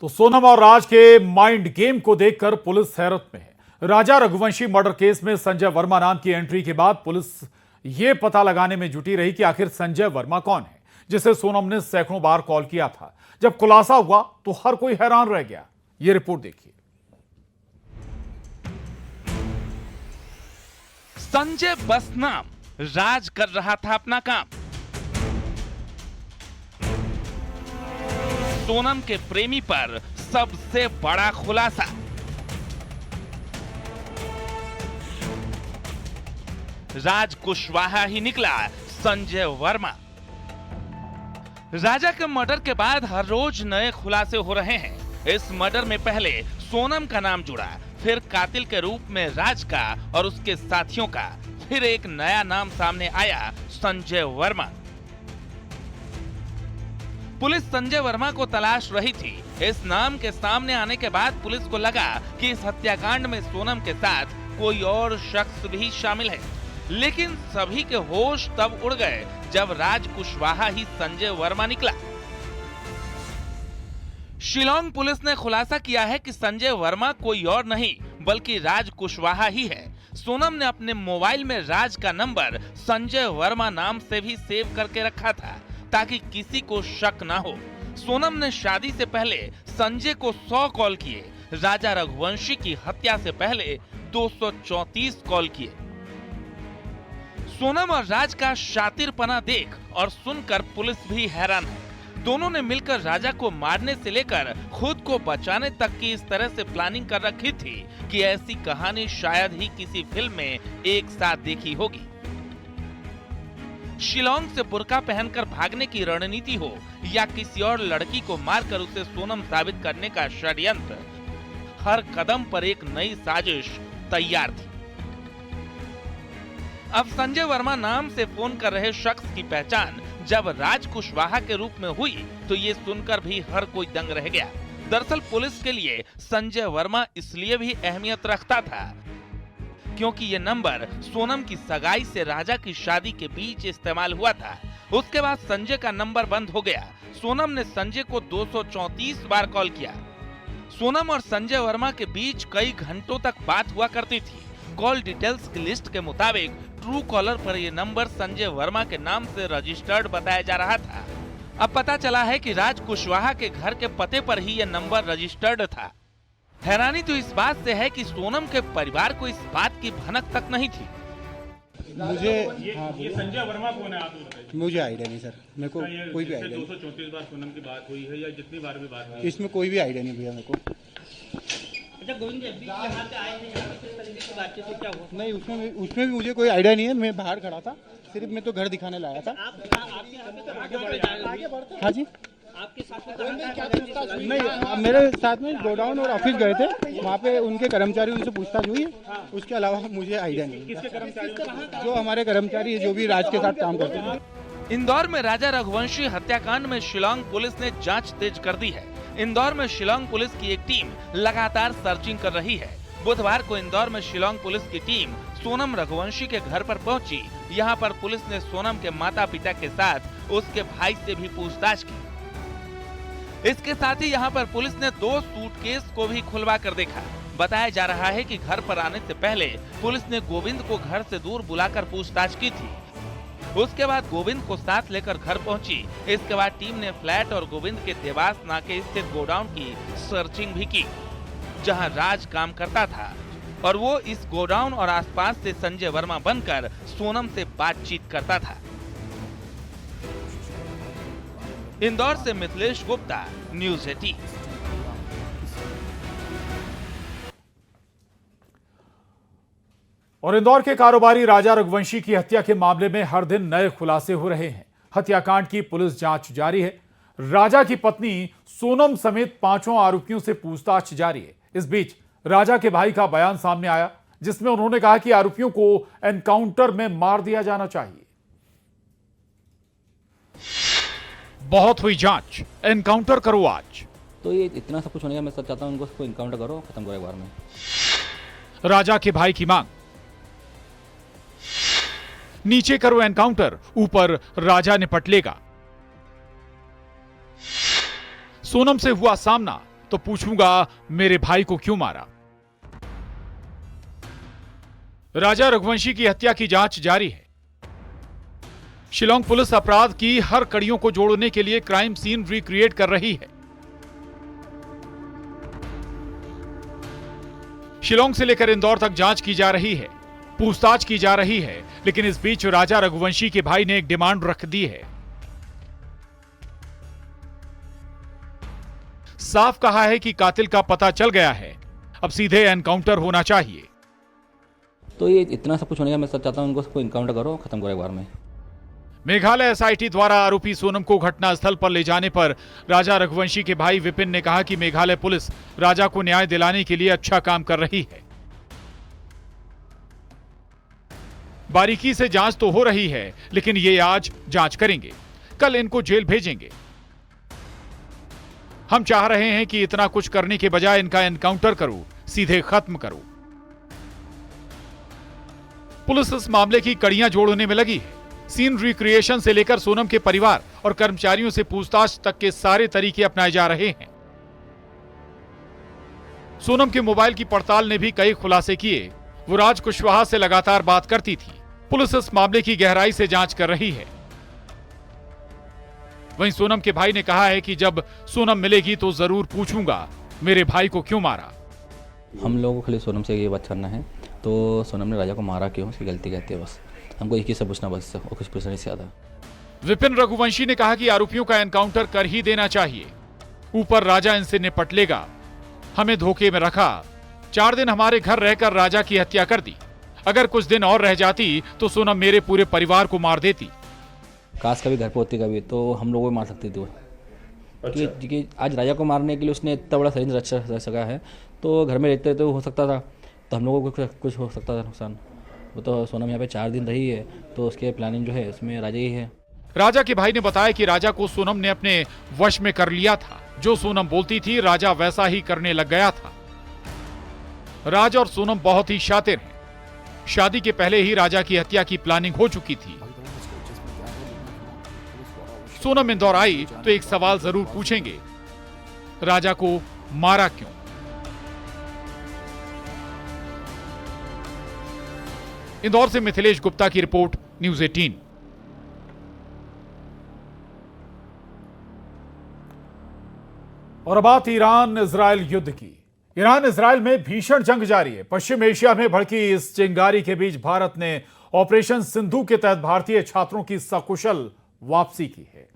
तो सोनम और राज के माइंड गेम को देखकर पुलिस हैरत में है। राजा रघुवंशी मर्डर केस में संजय वर्मा नाम की एंट्री के बाद पुलिस ये पता लगाने में जुटी रही कि आखिर संजय वर्मा कौन है, जिसे सोनम ने सैकड़ों बार कॉल किया था। जब खुलासा हुआ तो हर कोई हैरान रह गया। ये रिपोर्ट देखिए। संजय बस नाम, राज कर रहा था अपना काम। सोनम के प्रेमी पर सबसे बड़ा खुलासा। राज कुशवाहा ही निकला संजय वर्मा। राजा के मर्डर के बाद हर रोज नए खुलासे हो रहे हैं। इस मर्डर में पहले सोनम का नाम जुड़ा, फिर कातिल के रूप में राज का और उसके साथियों का, फिर एक नया नाम सामने आया, संजय वर्मा। पुलिस संजय वर्मा को तलाश रही थी। इस नाम के सामने आने के बाद पुलिस को लगा कि इस हत्याकांड में सोनम के साथ कोई और शख्स भी शामिल है, लेकिन सभी के होश तब उड़ गए जब राज कुशवाहा ही संजय वर्मा निकला। शिलांग पुलिस ने खुलासा किया है कि संजय वर्मा कोई और नहीं बल्कि राज कुशवाहा ही है। सोनम ने अपने मोबाइल में राज का नंबर संजय वर्मा नाम से भी सेव करके रखा था ताकि किसी को शक ना हो। सोनम ने शादी से पहले संजय को 100 कॉल किए, राजा रघुवंशी की हत्या से पहले 234 कॉल किए। सोनम और राज का शातिरपना देख और सुनकर पुलिस भी हैरान है। दोनों ने मिलकर राजा को मारने से लेकर खुद को बचाने तक की इस तरह से प्लानिंग कर रखी थी कि ऐसी कहानी शायद ही किसी फिल्म में एक साथ देखी होगी। शिलांग से बुर्का पहनकर भागने की रणनीति हो या किसी और लड़की को मारकर उसे सोनम साबित करने का षड्यंत्र, हर कदम पर एक नई साजिश तैयार थी। अब संजय वर्मा नाम से फोन कर रहे शख्स की पहचान जब राज कुशवाहा के रूप में हुई तो ये सुनकर भी हर कोई दंग रह गया। दरअसल पुलिस के लिए संजय वर्मा इसलिए भी अहमियत रखता था क्योंकि ये नंबर सोनम की सगाई से राजा की शादी के बीच इस्तेमाल हुआ था। उसके बाद संजय का नंबर बंद हो गया। सोनम ने संजय को 234 बार कॉल किया। सोनम और संजय वर्मा के बीच कई घंटों तक बात हुआ करती थी। कॉल डिटेल्स की लिस्ट के मुताबिक ट्रू कॉलर पर यह नंबर संजय वर्मा के नाम से रजिस्टर्ड बताया जा रहा था। अब पता चला है कि राज कुशवाहा के घर के पते पर ही यह नंबर रजिस्टर्ड था। हैरानी तो इस बात से है कि सोनम के परिवार को इस बात की भनक तक नहीं थी। मुझे ये संजय वर्मा कौन है? आप मुझे आइडिया नहीं सर, मेरे को कोई भी आइडिया नहीं। 234 बार सोनम की बात हुई है या जितनी बार भी बात हुई, इसमें कोई भी आइडिया नहीं भैया मेरे को। अच्छा गोविंद जी यहाँ पे आए थे, यहाँ पे किस तरीके की बातचीत हुई, क्या हुआ? नहीं, उसमें भी मुझे कोई आइडिया नहीं है। मैं बाहर खड़ा था, सिर्फ मैं तो घर दिखाने लाया था। आपके यहाँ पे तो आगे बढ़ते हाँ जी, आपके साथ में नहीं, मेरे साथ में गोडाउन और ऑफिस गए थे, वहाँ पे उनके कर्मचारी उनसे पूछताछ हुई है। उसके अलावा मुझे आइडिया नहीं। किसके कर्मचारी? जो हमारे कर्मचारी जो भी राज के साथ काम करते हैं। इंदौर में राजा रघुवंशी हत्याकांड में शिलांग पुलिस ने जांच तेज कर दी है। इंदौर में शिलांग पुलिस की एक टीम लगातार सर्चिंग कर रही है। बुधवार को इंदौर में शिलांग पुलिस की टीम सोनम रघुवंशी के घर पर पहुंची। यहां पर पुलिस ने सोनम के माता पिता के साथ उसके भाई से भी पूछताछ की। इसके साथ ही यहां पर पुलिस ने 2 सूटकेस को भी खुलवा कर देखा। बताया जा रहा है कि घर पर आने से पहले पुलिस ने गोविंद को घर से दूर बुलाकर पूछताछ की थी। उसके बाद गोविंद को साथ लेकर घर पहुंची। इसके बाद टीम ने फ्लैट और गोविंद के देवास नाके स्थित गोडाउन की सर्चिंग भी की, जहां राज काम करता था और वो इस गोडाउन और आसपास से संजय वर्मा बनकर सोनम से बातचीत करता था। इंदौर से मिथिलेश गुप्ता, न्यूज़ 18। और इंदौर के कारोबारी राजा रघुवंशी की हत्या के मामले में हर दिन नए खुलासे हो रहे हैं। हत्याकांड की पुलिस जांच जारी है। राजा की पत्नी सोनम समेत 5 आरोपियों से पूछताछ जारी है। इस बीच राजा के भाई का बयान सामने आया, जिसमें उन्होंने कहा कि आरोपियों को एनकाउंटर में मार दिया जाना चाहिए। बहुत हुई जांच, एनकाउंटर करो आज। तो ये इतना सब कुछ होने का मैं सब चाहता हूँ, उनको इनकाउंटर करो, खत्म करो एक बार में। राजा के भाई की मांग, नीचे करो एनकाउंटर, ऊपर राजा निपट लेगा। सोनम से हुआ सामना, तो पूछूंगा मेरे भाई को क्यों मारा। राजा रघुवंशी की हत्या की जांच जारी है। शिलांग पुलिस अपराध की हर कड़ियों को जोड़ने के लिए क्राइम सीन रिक्रिएट कर रही है। शिलांग से लेकर इंदौर तक जांच की जा रही है, पूछताछ की जा रही है, लेकिन इस बीच राजा रघुवंशी के भाई ने एक डिमांड रख दी है। साफ कहा है कि कातिल का पता चल गया है, अब सीधे एनकाउंटर होना चाहिए। तो ये इतना सब कुछ होने का मैं सच चाहता हूँ उनको सबको इनकाउंटर करो, खत्म करो एक बार में। मेघालय एसआईटी द्वारा आरोपी सोनम को घटनास्थल पर ले जाने पर राजा रघुवंशी के भाई विपिन ने कहा कि मेघालय पुलिस राजा को न्याय दिलाने के लिए अच्छा काम कर रही है। बारीकी से जांच तो हो रही है, लेकिन ये आज जांच करेंगे, कल इनको जेल भेजेंगे। हम चाह रहे हैं कि इतना कुछ करने के बजाय इनका एनकाउंटर करो, सीधे खत्म करो। पुलिस इस मामले की कड़ियां जोड़ने में लगी है। सीन रिक्रिएशन से लेकर सोनम के परिवार और कर्मचारियों से पूछताछ तक के सारे तरीके अपनाए जा रहे हैं। सोनम के मोबाइल की पड़ताल ने भी कई खुलासे किए। वो राज कुशवाहा से लगातार बात करती थी। पुलिस इस मामले की गहराई से जांच कर रही है। वहीं सोनम के भाई ने कहा है कि जब सोनम मिलेगी तो जरूर पूछूंगा मेरे भाई को क्यों मारा। हम लोगों को खाली सोनम से ये बात करना है, तो सोनम ने राजा को मारा क्यों, उसकी गलती कहती है बस। हमको एक ही से पूछना बस, और कुछ पूछना नहीं से ज्यादा। विपिन रघुवंशी ने कहा कि आरोपियों का एनकाउंटर कर ही देना चाहिए, ऊपर राजा इनसे निपट लेगा। हमें धोखे में रखा, 4 दिन हमारे घर रहकर राजा की हत्या कर दी। अगर कुछ दिन और रह जाती तो सोनम मेरे पूरे परिवार को मार देती। काश कभी घर पे होती कभी तो हम लोगों को मार सकती थी वो। क्योंकि आज राजा को मारने के लिए उसने इतना बड़ा षड्यंत्र रच सका है, तो घर में रहते तो हो सकता था, तो हम लोगों को कुछ हो सकता था नुकसान। वो तो सोनम यहाँ पे 4 दिन रही है, तो उसके प्लानिंग जो है उसमें राजा ही है। राजा के भाई ने बताया कि राजा को सोनम ने अपने वश में कर लिया था। जो सोनम बोलती थी राजा वैसा ही करने लग गया था। राज और सोनम बहुत ही शातिर हैं। शादी के पहले ही राजा की हत्या की प्लानिंग हो चुकी थी। सोनम इंदौर आई तो एक सवाल जरूर पूछेंगे, राजा को मारा क्यों। इंदौर से मिथिलेश गुप्ता की रिपोर्ट, न्यूज़ 18। और अब बात ईरान इजराइल युद्ध की। ईरान इजराइल में भीषण जंग जारी है। पश्चिम एशिया में भड़की इस चिंगारी के बीच भारत ने ऑपरेशन सिंधु के तहत भारतीय छात्रों की सकुशल वापसी की है।